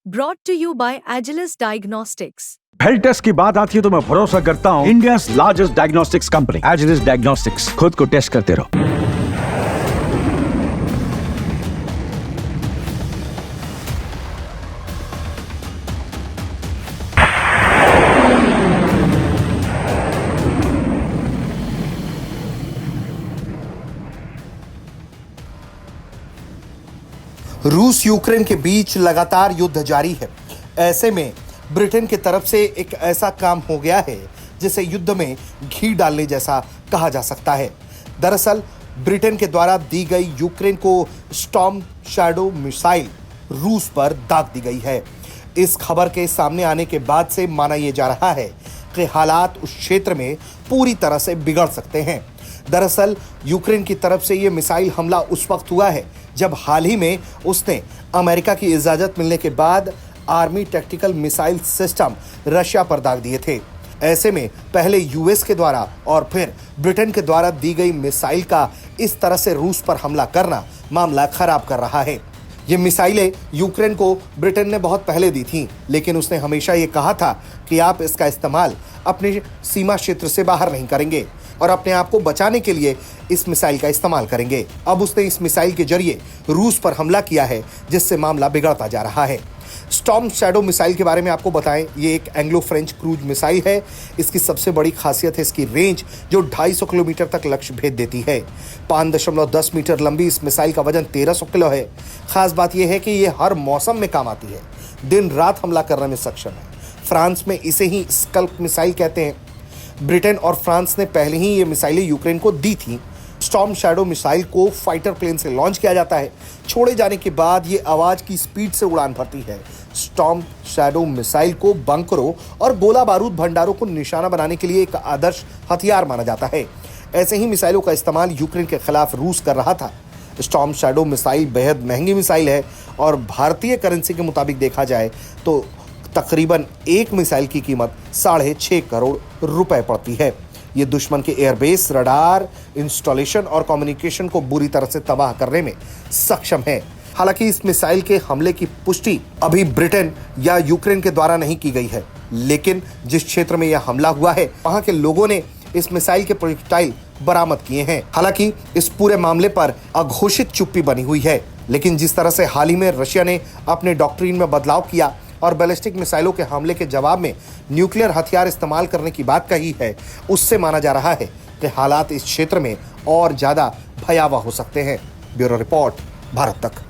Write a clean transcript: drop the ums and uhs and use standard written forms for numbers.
Brought to you by Agilus Diagnostics. Health test की बात आती है तो मैं भरोसा करता हूँ India's largest diagnostics company Agilus Diagnostics. खुद को टेस्ट करते रहो। रूस यूक्रेन के बीच लगातार युद्ध जारी है। ऐसे में ब्रिटेन की तरफ से एक ऐसा काम हो गया है जिसे युद्ध में घी डालने जैसा कहा जा सकता है। दरअसल ब्रिटेन के द्वारा दी गई यूक्रेन को स्टॉर्म शैडो मिसाइल रूस पर दाग दी गई है। इस खबर के सामने आने के बाद से माना यह जा रहा है कि हालात उस क्षेत्र में पूरी तरह से बिगड़ सकते हैं। दरअसल यूक्रेन की तरफ से यह मिसाइल हमला उस वक्त हुआ है जब हाल ही में उसने अमेरिका की इजाजत मिलने के बाद army tactical missile system Russia पर दाग दिए थे। ऐसे में पहले यूएस के द्वारा और फिर ब्रिटेन के द्वारा दी गई मिसाइल का इस तरह से रूस पर हमला करना मामला खराब कर रहा है। ये मिसाइलें यूक्रेन को ब्रिटेन ने बहुत पहले दी थीं, लेकिन उसने हमेशा ये कहा था कि आप इसका इस्तेमाल अपने सीमा क्षेत्र से बाहर नहीं करेंगे और अपने आप को बचाने के लिए इस मिसाइल का इस्तेमाल करेंगे। अब उसने इस मिसाइल के जरिए रूस पर हमला किया है, जिससे मामला बिगड़ता जा रहा है। स्टॉर्म शैडो मिसाइल के बारे में आपको बताएं, ये एक एंग्लो फ्रेंच क्रूज मिसाइल है। इसकी सबसे बड़ी खासियत है इसकी रेंज, जो 250 किलोमीटर तक लक्ष्य भेद देती है। 5.10 मीटर लंबी इस मिसाइल का वजन 1300 किलो है। खास बात यह है कि ये हर मौसम में काम आती है, दिन रात हमला करने में सक्षम है। फ्रांस में इसे ही स्कल्प मिसाइल कहते हैं। ब्रिटेन और फ्रांस ने पहले ही ये मिसाइलें यूक्रेन को दी थी। स्टॉर्म शैडो मिसाइल को फाइटर प्लेन से लॉन्च किया जाता है। छोड़े जाने के बाद ये आवाज की स्पीड से उड़ान भरती है। स्टॉर्म शैडो मिसाइल को बंकरों और गोला बारूद भंडारों को निशाना बनाने के लिए एक आदर्श हथियार माना जाता है। ऐसे ही मिसाइलों का इस्तेमाल यूक्रेन के खिलाफ रूस कर रहा था। स्टॉर्म शैडो मिसाइल बेहद महंगी मिसाइल है और भारतीय करेंसी के मुताबिक देखा जाए तो तकरीबन एक मिसाइल की कीमत 6.5 करोड़ रुपए पड़ती है। ये दुश्मन के एयरबेस, रडार, इंस्टॉलेशन और कम्युनिकेशन को बुरी तरह से तबाह करने में सक्षम है। हालांकि इस मिसाइल के हमले की पुष्टि अभी ब्रिटेन या यूक्रेन के द्वारा नहीं की गई है, लेकिन जिस क्षेत्र में यह हमला हुआ है वहां के लोगों ने इस मिसाइल के प्रोजेक्टाइल बरामद किए हैं। हालांकि इस पूरे मामले पर अघोषित चुप्पी बनी हुई है, लेकिन जिस तरह से हाल ही में रशिया ने अपने डॉक्ट्रिन में बदलाव किया और बैलिस्टिक मिसाइलों के हमले के जवाब में न्यूक्लियर हथियार इस्तेमाल करने की बात कही है, उससे माना जा रहा है कि हालात इस क्षेत्र में और ज्यादा भयावह हो सकते हैं। ब्यूरो रिपोर्ट, भारत तक।